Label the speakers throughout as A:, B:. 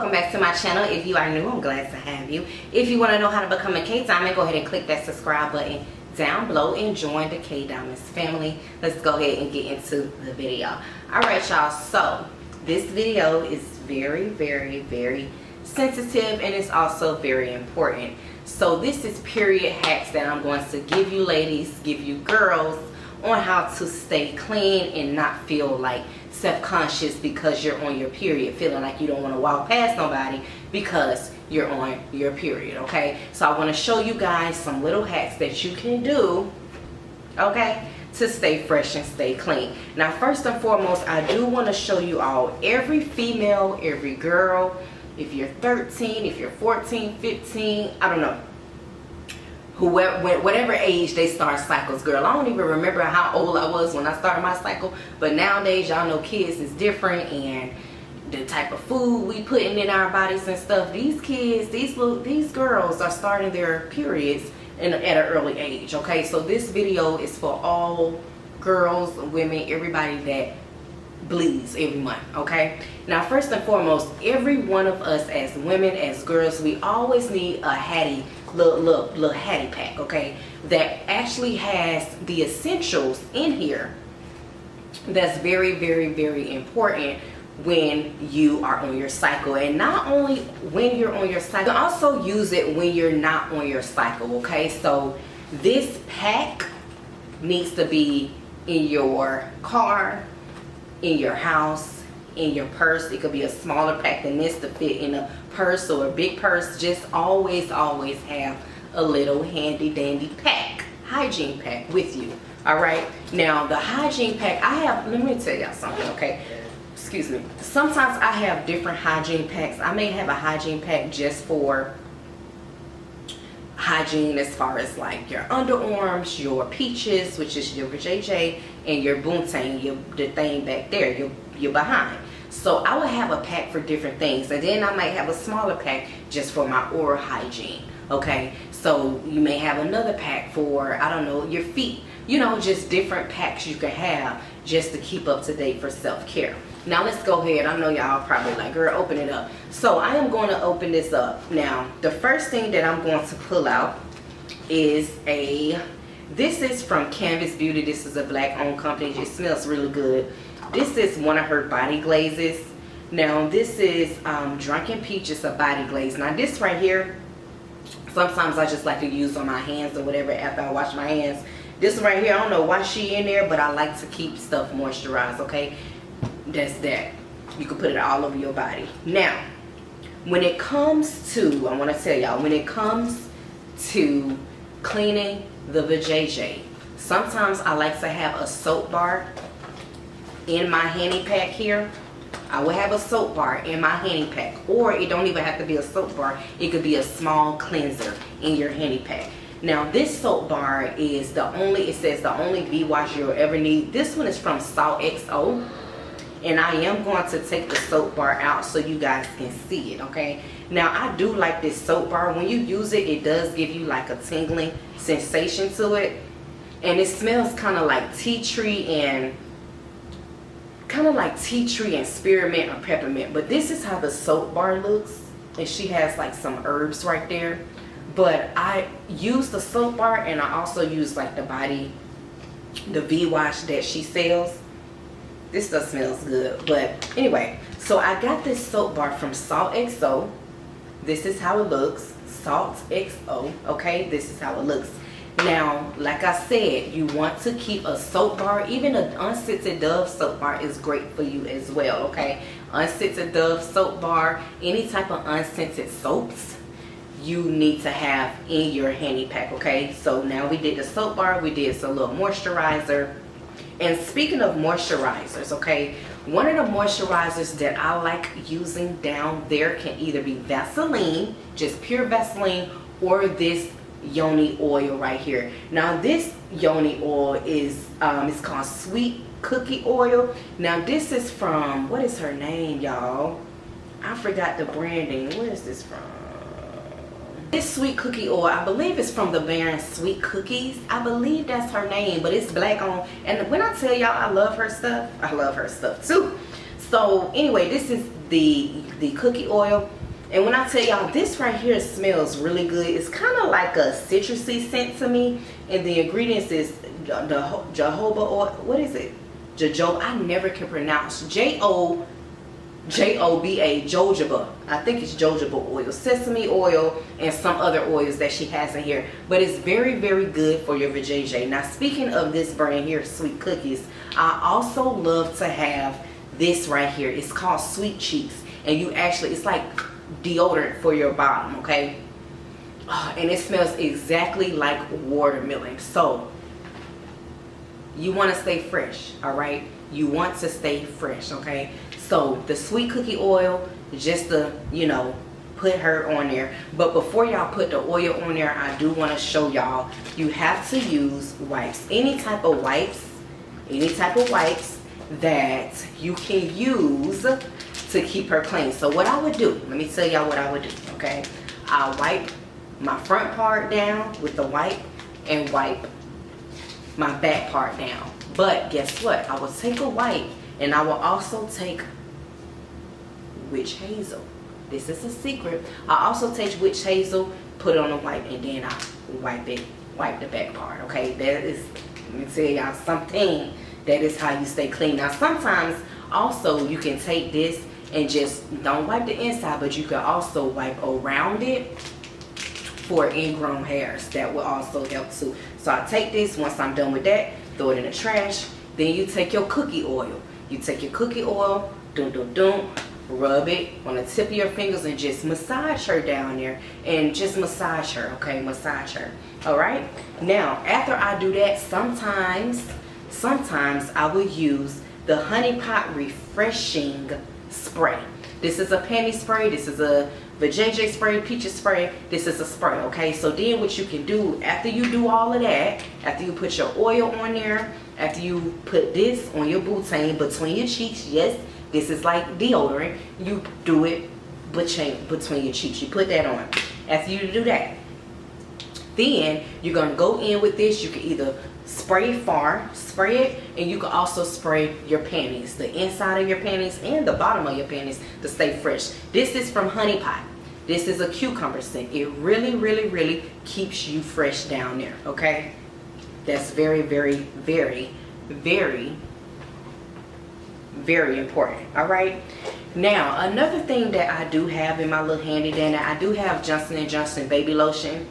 A: welcome back to my channel. If you are new, I'm glad to have you. If you want to know how to become a K-Diamond, go ahead and click that subscribe button down below and join the K-Diamonds family. Let's go ahead and get into the video. Alright y'all, so this video is very sensitive and it's also very important. So this is period hacks that I'm going to give you ladies, give you girls, on how to stay clean and not feel like self-conscious because you're on your period, feeling like you don't want to walk past nobody because you're on your period. Okay, so I want to show you guys some little hacks that you can do, okay, to stay fresh and stay clean. Now first and foremost, I do want to show you all, every female, every girl, if you're 13, if you're 14, 15, I don't know, whoever, whatever age they start cycles. Girl, I don't even remember how old I was when I started my cycle, but nowadays y'all know kids is different, and the type of food we putting in our bodies and stuff, these kids, these girls are starting their periods at an early age. Okay, so this video is for all girls, women, everybody that bleeds every month. Okay, now first and foremost, every one of us as women, as girls, we always need a hattie, little hattie pack, okay, that actually has the essentials in here that's very important when you are on your cycle. And not only when you're on your cycle, you also use it when you're not on your cycle. Okay, so this pack needs to be in your car, in your house, in your purse. It could be a smaller pack than this to fit in a purse or a big purse. Just always have a little handy dandy pack, hygiene pack with you. All right, now the hygiene pack I have, let me tell y'all something, okay, excuse me, sometimes I have different hygiene packs. I may have a hygiene pack just for hygiene as far as like your underarms, your peaches, which is your vajayjay, and your boontang, the thing back there, your behind. So I will have a pack for different things, and then I might have a smaller pack just for my oral hygiene. Okay, so you may have another pack for, I don't know, your feet, you know, just different packs you can have just to keep up to date for self-care. Now let's go ahead. I know y'all probably like, girl, open it up. So I am going to open this up. Now the first thing that I'm going to pull out is this is from Canvas Beauty. This is a black owned company. It smells really good. This is one of her body glazes. Now this is Drunken Peaches, a body glaze. Now this right here, sometimes I just like to use on my hands or whatever after I wash my hands. This right here, I don't know why she in there, but I like to keep stuff moisturized. Okay, that's that. You can put it all over your body. Now when it comes to, I want to tell y'all, when it comes to cleaning the vajayjay, sometimes I like to have a soap bar in my handy pack here. I will have a soap bar in my handy pack, or it don't even have to be a soap bar. It could be a small cleanser in your handy pack. Now this soap bar is the only, it says the only V-wash you'll ever need. This one is from Salt XO, and I am going to take the soap bar out so you guys can see it. Okay, now I do like this soap bar. When you use it, it does give you like a tingling sensation to it, and it smells kind of like tea tree and spearmint or peppermint. But this is how the soap bar looks, and she has like some herbs right there. But I use the soap bar, and I also use like the V-wash that she sells. This stuff smells good. But anyway, so I got this soap bar from Salt XO. This is how it looks. Salt XO. Okay, this is how it looks. Now, like I said, you want to keep a soap bar. Even an unscented Dove soap bar is great for you as well. Okay, unscented Dove soap bar, any type of unscented soaps you need to have in your handy pack. Okay, so now we did the soap bar, we did some little moisturizer. And speaking of moisturizers, okay, one of the moisturizers that I like using down there can either be Vaseline, just pure Vaseline, or this yoni oil right here. Now this yoni oil is it's called Sweet Cookie Oil. Now this is from, what is her name, y'all? I forgot the branding. Where is this from? This Sweet Cookie Oil, I believe it's from the brand Sweet Cookies. I believe that's her name, but it's black on. And when I tell y'all I love her stuff too. So anyway, this is the cookie oil. And when I tell y'all, this right here smells really good. It's kind of like a citrusy scent to me. And the ingredients is the jojoba oil. What is it? Jojoba. I never can pronounce. Jojoba. Jojoba. I think it's jojoba oil, sesame oil, and some other oils that she has in here. But it's very, very good for your vajayjay. Now, speaking of this brand here, Sweet Cookies, I also love to have this right here. It's called Sweet Cheeks, and you actually, it's like deodorant for your bottom, okay? And it smells exactly like watermelon. So you want to stay fresh, all right? You want to stay fresh, okay? So the sweet cookie oil, just to, you know, put her on there. But before y'all put the oil on there, I do want to show y'all, you have to use wipes. Any type of wipes that you can use to keep her clean. So what I would do, let me tell y'all what I would do, okay? I'll wipe my front part down with the wipe and wipe my back part down. But guess what? I will take a wipe and I will also take witch hazel. This is a secret. I also take witch hazel, put it on a wipe, and then I wipe the back part, okay? That is, let me tell y'all something. That is how you stay clean. Now sometimes also you can take this and just don't wipe the inside, but you can also wipe around it for ingrown hairs. That will also help too. So I take this, once I'm done with that, throw it in the trash. Then you take your cookie oil. You take your cookie oil, rub it on the tip of your fingers and just massage her down there. And just massage her, okay? Massage her. Alright? Now, after I do that, sometimes I will use the Honey Pot Refreshing Spray. This is a panty spray. This is a vajayjay spray, peaches spray. This is a spray, okay? So then what you can do, after you do all of that, after you put your oil on there, after you put this on your boutonne between your cheeks, yes, this is like deodorant. You do it between your cheeks. You put that on. After you do that, then you're going to go in with this. You can either spray it, and you can also spray your panties, the inside of your panties and the bottom of your panties, to stay fresh. This is from Honey Pot. This is a cucumber scent. It really, really, really keeps you fresh down there, okay? That's very, very, very, very, very important. All right. Now, another thing that I do have in my little handy dandy, I do have Johnson & Johnson baby lotion.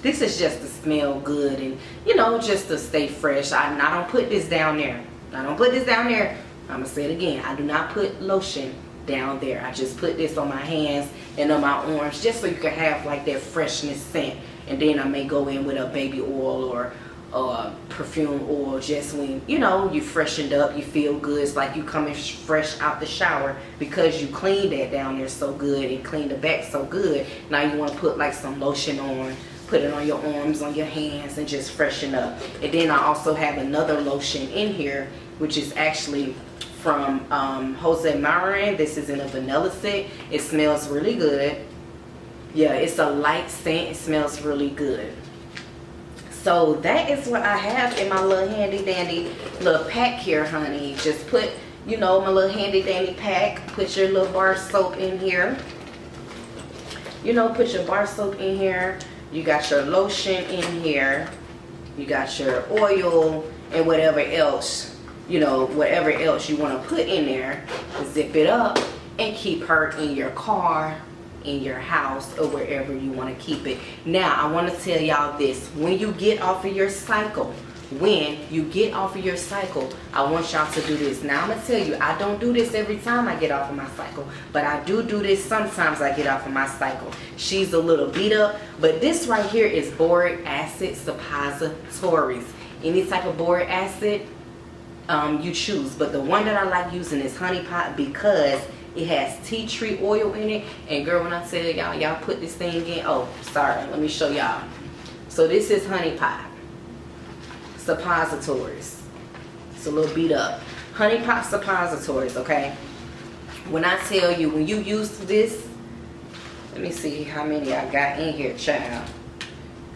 A: This is just to smell good and, you know, just to stay fresh. I don't put this down there. I don't put this down there. I'm going to say it again. I do not put lotion down there. I just put this on my hands and on my arms just so you can have like that freshness scent. And then I may go in with a baby oil or perfume oil just when, you know, you freshened up, you feel good. It's like you coming fresh out the shower because you cleaned that down there so good and cleaned the back so good. Now you want to put like some lotion on. Put it on your arms, on your hands, and just freshen up. And then I also have another lotion in here, which is actually from Jose Marin. This is in a vanilla scent. It smells really good. Yeah, it's a light scent. It smells really good. So that is what I have in my little handy dandy little pack here, honey. Just put, you know, my little handy dandy pack. Put your little bar soap in here. You know, put your bar soap in here. You got your lotion in here. You got your oil and whatever else, you know, whatever else you want to put in there. Zip it up and keep her in your car, in your house, or wherever you want to keep it. Now, I want to tell y'all this. When you get off of your cycle, I want y'all to do this. Now, I'm going to tell you, I don't do this every time I get off of my cycle, but I do this sometimes I get off of my cycle. She's a little beat up, but this right here is boric acid suppositories. Any type of boric acid you choose, but the one that I like using is Honey Pot because it has tea tree oil in it. And girl, when I tell y'all put this thing in, oh, sorry, let me show y'all. So this is Honey Pot suppositories. It's a little beat up. Honey Pot suppositories, okay? When I tell you, when you use this, let me see how many I got in here, child.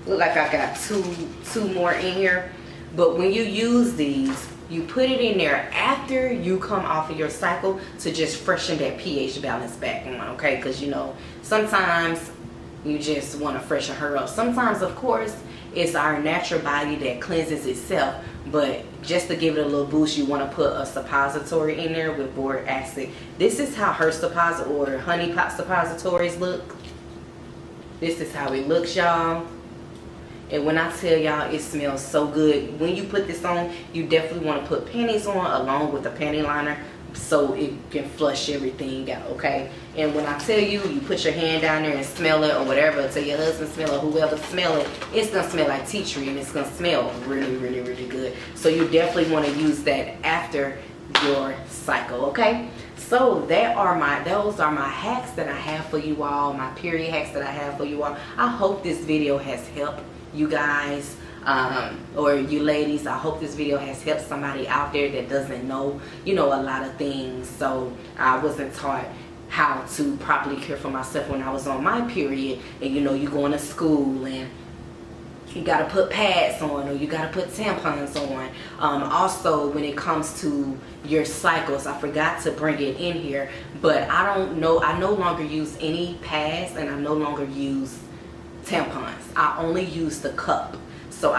A: Look like I got two more in here. But when you use these, You put it in there after you come off of your cycle to just freshen that pH balance back on, okay? Because, you know, sometimes you just want to freshen her up. Sometimes, of course, it's our natural body that cleanses itself, but just to give it a little boost, you want to put a suppository in there with boric acid. This is how her suppository or honey pot suppositories look. This is how it looks, y'all. And when I tell y'all, it smells so good. When you put this on, you definitely want to put panties on along with a panty liner so it can flush everything out, okay? And when I tell you, you put your hand down there and smell it or whatever, tell your husband smell it, whoever smell it, it's going to smell like tea tree and it's going to smell really, really, really good. So you definitely want to use that after your cycle, okay? So those are my hacks that I have for you all, my period hacks that I have for you all. I hope this video has helped you guys or you ladies. I hope this video has helped somebody out there that doesn't know, you know, a lot of things. So I wasn't taught how to properly care for myself when I was on my period, and you know, you going to school and you got to put pads on or you got to put tampons on. Also, when it comes to your cycles, I forgot to bring it in here, but I no longer use any pads and I no longer use tampons. I only use the cup. So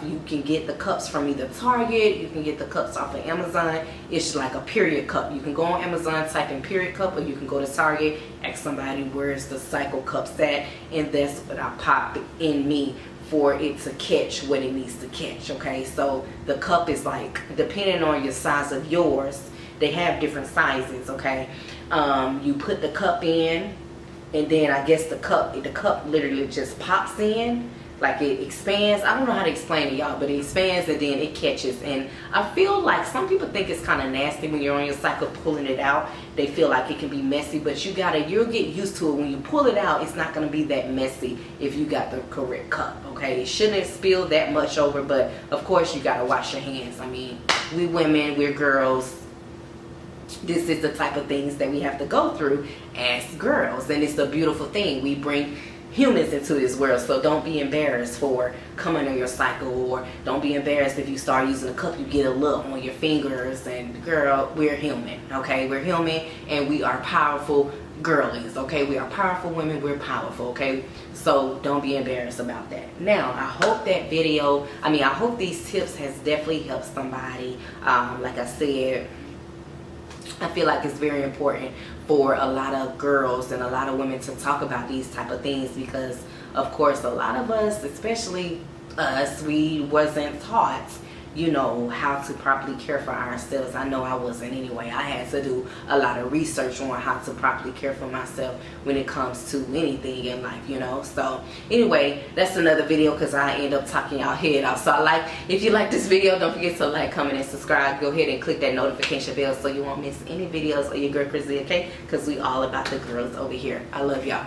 A: you can get the cups from either Target, you can get the cups off of Amazon. It's like a period cup. You can go on Amazon, type in period cup, or you can go to Target, ask somebody where's the cycle cups at, and that's what I pop in me for it to catch what it needs to catch, okay? So the cup is like, depending on your size of yours, they have different sizes, okay? You put the cup in, and then I guess the cup literally just pops in, like it expands. I don't know how to explain it, y'all, but it expands and then it catches. And I feel like some people think it's kind of nasty when you're on your cycle pulling it out. They feel like it can be messy, but you'll get used to it. When you pull it out, it's not going to be that messy if you got the correct cup, okay? It shouldn't spill that much over, but of course you got to wash your hands. I mean, we women, we're girls. This is the type of things that we have to go through as girls, and it's a beautiful thing. We bring humans into this world, so don't be embarrassed for coming on your cycle, or don't be embarrassed if you start using a cup, you get a lump on your fingers. And girl, we're human, okay? We're human and we are powerful girlies, okay? We are powerful women, we're powerful, okay? So don't be embarrassed about that. Now, I hope I hope these tips has definitely helped somebody. Like I said, I feel like it's very important for a lot of girls and a lot of women to talk about these type of things, because of course a lot of us, especially us, we wasn't taught, you know, how to properly care for ourselves. I know I wasn't anyway. I had to do a lot of research on how to properly care for myself when it comes to anything in life, you know. So anyway, that's another video because I end up talking y'all head off. So if you like this video, don't forget to like, comment, and subscribe. Go ahead and click that notification bell so you won't miss any videos of your girl Chrissy, okay? Because we all about the girls over here. I love y'all.